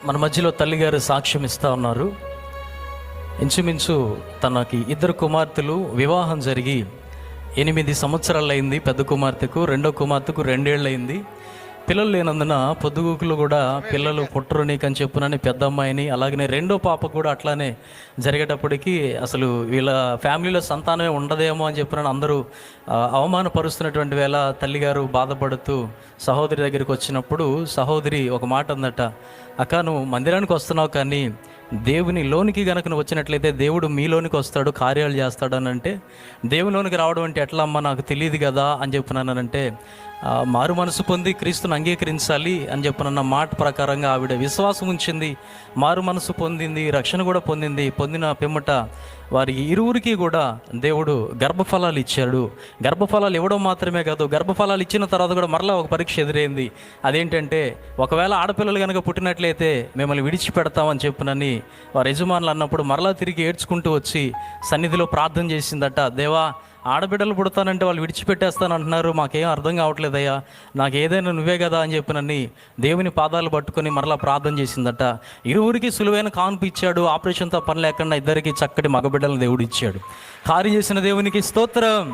మన మధ్యలో తల్లిగారు సాక్ష్యం ఇస్తూ ఉన్నారు. ఇంచుమించు తనకి 2 కుమార్తెలు వివాహం జరిగి 8 సంవత్సరాలు అయింది. పెద్ద కుమార్తెకు, రెండో కుమార్తెకు 2 ఏళ్ళు అయింది. పిల్లలు లేనందున పొద్దుగూకులు కూడా పిల్లలు పుట్టరు నీకని చెప్పునని పెద్ద అమ్మాయిని, అలాగనే రెండో పాప కూడా అట్లానే జరిగేటప్పటికి అసలు వీళ్ళ ఫ్యామిలీలో సంతానమే ఉండదేమో అని చెప్పినని అందరూ అవమానపరుస్తున్నటువంటి వేళ తల్లిగారు బాధపడుతూ సహోదరి దగ్గరికి వచ్చినప్పుడు సహోదరి ఒక మాట అందట, అక్క నువ్వు మందిరానికి వస్తున్నావు కానీ దేవుని లోనికి గనక నువ్వు వచ్చినట్లయితే దేవుడు మీలోనికి వస్తాడు, కార్యాలు చేస్తాడు అని అంటే, దేవునిలోనికి రావడం అంటే ఎట్లా అమ్మా నాకు తెలియదు కదా అని చెప్పినానంటే, మారు మనసు పొంది క్రీస్తుని అంగీకరించాలి అని చెప్పినన్న మాట ప్రకారంగా ఆవిడ విశ్వాసం ఉంచింది, మారు మనసు పొందింది, రక్షణ కూడా పొందింది. పొందిన పిమ్మట వారి ఇరువురికి కూడా దేవుడు గర్భఫలాలు ఇచ్చాడు. గర్భఫలాలు ఇవ్వడం మాత్రమే కాదు, గర్భఫలాలు ఇచ్చిన తర్వాత కూడా మరలా ఒక పరీక్ష ఎదురైంది. అదేంటంటే ఒకవేళ ఆడపిల్లలు కనుక పుట్టినట్లయితే మిమ్మల్ని విడిచిపెడతామని చెప్పినని వారి యజమానులు అన్నప్పుడు మరలా తిరిగి ఏడ్చుకుంటూ వచ్చి సన్నిధిలో ప్రార్థన చేసిందట, దేవా ఆడబిడ్డలు పుడతానంటే వాళ్ళు విడిచిపెట్టేస్తాను అంటున్నారు, మాకేం అర్థం కావట్లేదయ్యా, నాకు ఏదైనా నువ్వే కదా అని చెప్పినని దేవుని పాదాలు పట్టుకొని మరలా ప్రార్థన చేసిందట. ఇరువురికి సులువైన కాన్పు ఇచ్చాడు. ఆపరేషన్తో పని లేకుండా ఇద్దరికి చక్కటి మగబిడ్డలను దేవుడు ఇచ్చాడు. కార్యం చేసిన దేవునికి స్తోత్రం.